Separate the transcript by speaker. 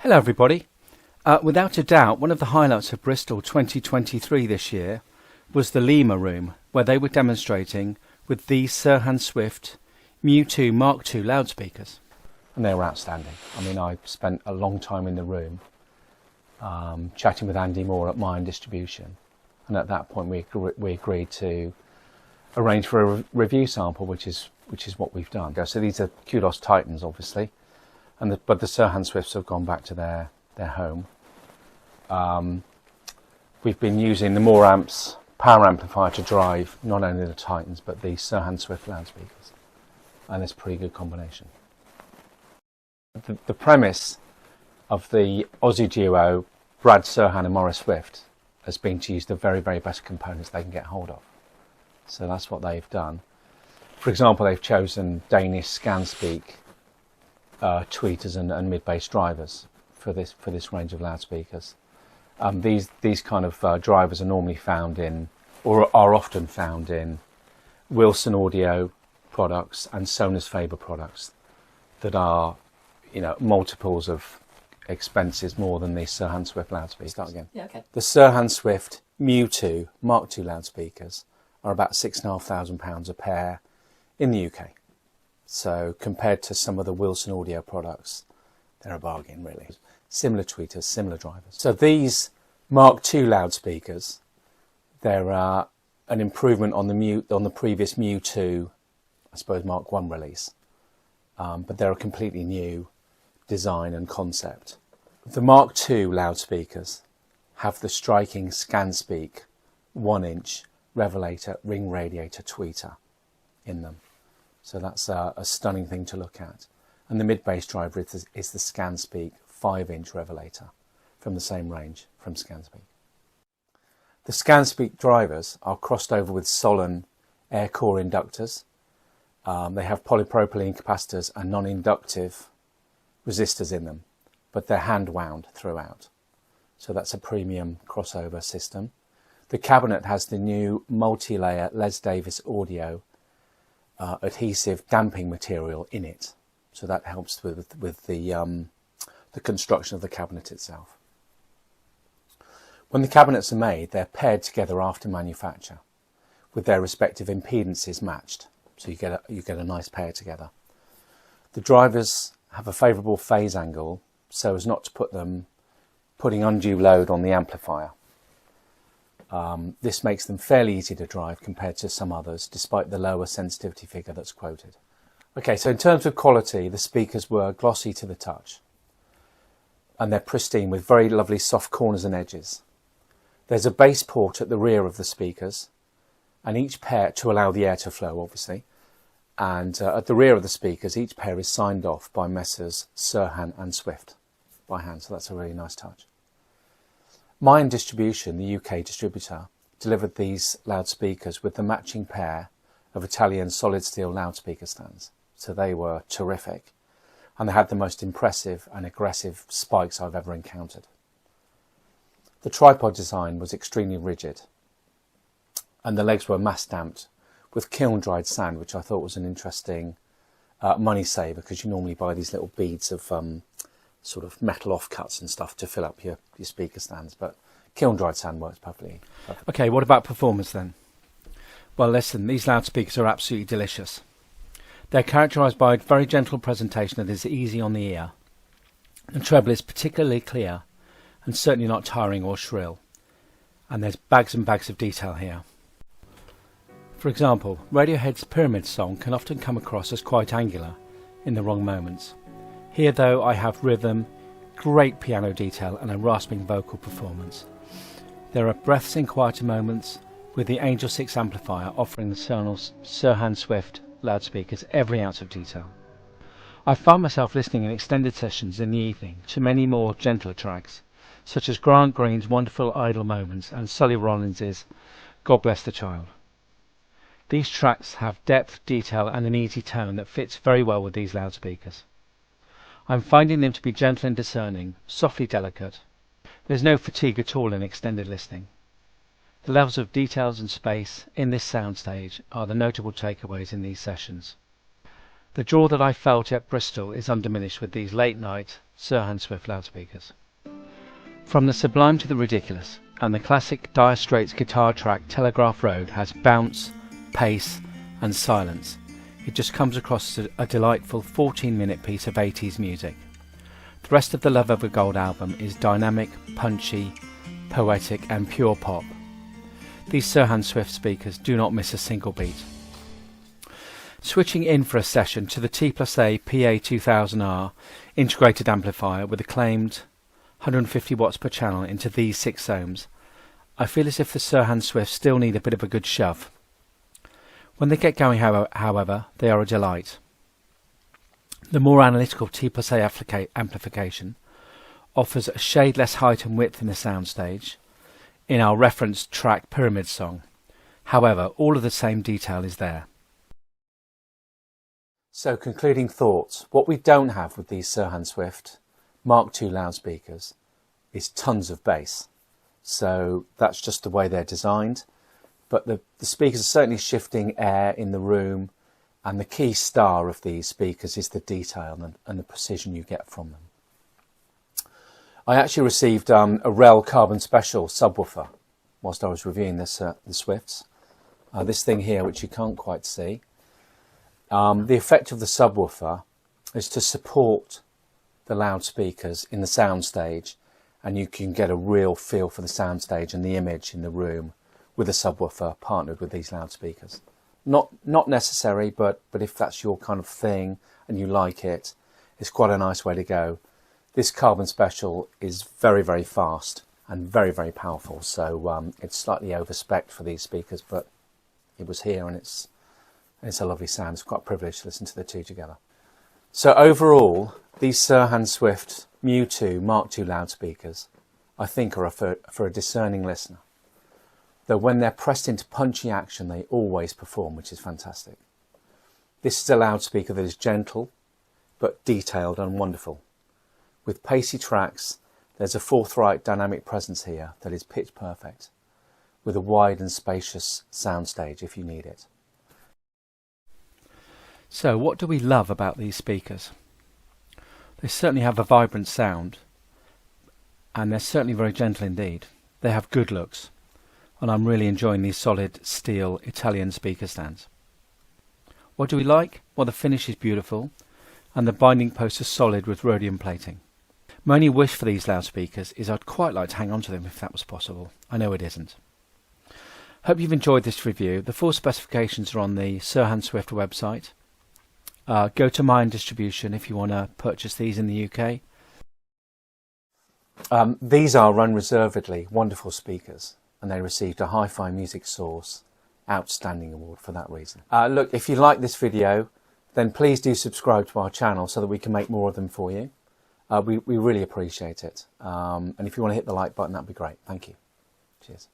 Speaker 1: Hello everybody. Without a doubt, one of the highlights of Bristol 2023 this year was the Lima room, where they were demonstrating with these Serhan Swift Mu2 Mark II loudspeakers. And they were outstanding. I mean, I spent a long time in the room chatting with Andy Moore at Mine Distribution, and at that point we agreed to arrange for a review sample, which is what we've done. So these are Kudos Titans, obviously, but the Serhan Swifts have gone back to their home. We've been using the Moore amps power amplifier to drive not only the Titans but the Serhan Swift loudspeakers, and it's a pretty good combination. The premise of the Aussie duo Brad Serhan and Maurice Swift has been to use the very, very best components they can get hold of. So that's what they've done. For example, they've chosen Danish ScanSpeak tweeters and mid-bass drivers for this range of loudspeakers. These kind of drivers are normally found in, or are often found in, Wilson Audio products and Sonus Faber products that are, multiples of expenses more than the Serhan Swift loudspeakers. Start again.
Speaker 2: Yeah, okay.
Speaker 1: The Serhan Swift Mu2 Mark II loudspeakers are about £6,500 a pair in the UK. So compared to some of the Wilson Audio products, they're a bargain, really. Similar tweeters, similar drivers. So these Mark II loudspeakers, they're an improvement on the previous Mu2, I suppose, Mark I release. But they're a completely new design and concept. The Mark II loudspeakers have the striking ScanSpeak 1-inch Revelator ring radiator tweeter in them. So that's a stunning thing to look at. And the mid-bass driver is the ScanSpeak 5-inch Revelator from the same range from ScanSpeak. The ScanSpeak drivers are crossed over with Solon air core inductors. They have polypropylene capacitors and non-inductive resistors in them, but they're hand wound throughout. So that's a premium crossover system. The cabinet has the new multi-layer Les Davis Audio adhesive damping material in it. So that helps with the construction of the cabinet itself. When the cabinets are made, they're paired together after manufacture with their respective impedances matched. So you get a nice pair together. The drivers have a favourable phase angle so as not to putting undue load on the amplifier. This makes them fairly easy to drive compared to some others, despite the lower sensitivity figure that's quoted. Okay, so in terms of quality, the speakers were glossy to the touch, and they're pristine with very lovely soft corners and edges. There's a bass port at the rear of the speakers, and each pair, to allow the air to flow, obviously, and at the rear of the speakers, each pair is signed off by Messrs. Serhan and Swift by hand, so that's a really nice touch. Mine Distribution, the UK distributor, delivered these loudspeakers with the matching pair of Italian solid steel loudspeaker stands. So they were terrific, and they had the most impressive and aggressive spikes I've ever encountered. The tripod design was extremely rigid, and the legs were mass stamped with kiln dried sand, which I thought was an interesting money saver, because you normally buy these little beads of sort of metal offcuts and stuff to fill up your speaker stands, but kiln dried sand works perfectly.
Speaker 2: Okay, what about performance then? Well, listen, these loudspeakers are absolutely delicious. They're characterised by a very gentle presentation that is easy on the ear. The treble is particularly clear and certainly not tiring or shrill. And there's bags and bags of detail here. For example, Radiohead's Pyramid song can often come across as quite angular in the wrong moments. Here, though, I have rhythm, great piano detail and a rasping vocal performance. There are breaths in quieter moments, with the Angel 6 amplifier offering the Serhan Swift loudspeakers every ounce of detail. I find myself listening in extended sessions in the evening to many more gentler tracks, such as Grant Green's Wonderful Idle Moments and Sully Rollins's God Bless the Child. These tracks have depth, detail and an easy tone that fits very well with these loudspeakers. I'm finding them to be gentle and discerning, softly delicate. There's no fatigue at all in extended listening. The levels of details and space in this soundstage are the notable takeaways in these sessions. The draw that I felt at Bristol is undiminished with these late night Serhan Swift loudspeakers. From the sublime to the ridiculous, and the classic Dire Straits guitar track Telegraph Road has bounce, pace and silence. It just comes across as a delightful 14-minute piece of 80s music. The rest of the Love of a Gold album is dynamic, punchy, poetic and pure pop. These Serhan Swift speakers do not miss a single beat. Switching in for a session to the T+A PA2000R integrated amplifier with a claimed 150 watts per channel into these 6 ohms, I feel as if the Serhan Swift still need a bit of a good shove. When they get going, however, they are a delight. The more analytical T+A amplification offers a shade less height and width in the soundstage in our referenced track Pyramid Song. However, all of the same detail is there.
Speaker 1: So concluding thoughts, what we don't have with these Serhan Swift Mark II loudspeakers is tons of bass. So that's just the way they're designed. But the speakers are certainly shifting air in the room, and the key star of these speakers is the detail and the precision you get from them. I actually received a Rel Carbon Special subwoofer whilst I was reviewing the Swifts. This thing here, which you can't quite see. The effect of the subwoofer is to support the loudspeakers in the soundstage, and you can get a real feel for the soundstage and the image in the room with a subwoofer partnered with these loudspeakers. Not necessary, but if that's your kind of thing and you like it, it's quite a nice way to go. This Carbon Special is very, very fast and very, very powerful, so it's slightly over-spec'd for these speakers, but it was here and it's a lovely sound. It's quite a privilege to listen to the two together. So overall, these Serhan Swift Mew2 Mark II loudspeakers, I think, are for a discerning listener. Though when they're pressed into punchy action, they always perform, which is fantastic. This is a loudspeaker that is gentle, but detailed and wonderful. With pacey tracks, there's a forthright dynamic presence here that is pitch perfect, with a wide and spacious soundstage if you need it.
Speaker 2: So what do we love about these speakers? They certainly have a vibrant sound, and they're certainly very gentle indeed. They have good looks, and I'm really enjoying these solid steel Italian speaker stands. What do we like? Well, the finish is beautiful, and the binding posts are solid with rhodium plating. My only wish for these loudspeakers is I'd quite like to hang on to them if that was possible. I know it isn't. Hope you've enjoyed this review. The full specifications are on the Serhan Swift website. Go to Mine Distribution if you want to purchase these in the UK.
Speaker 1: These are unreservedly wonderful speakers, and they received a Hi-Fi Music Source Outstanding Award for that reason. Look, if you like this video, then please do subscribe to our channel so that we can make more of them for you. We really appreciate it. And if you want to hit the like button, that'd be great. Thank you. Cheers.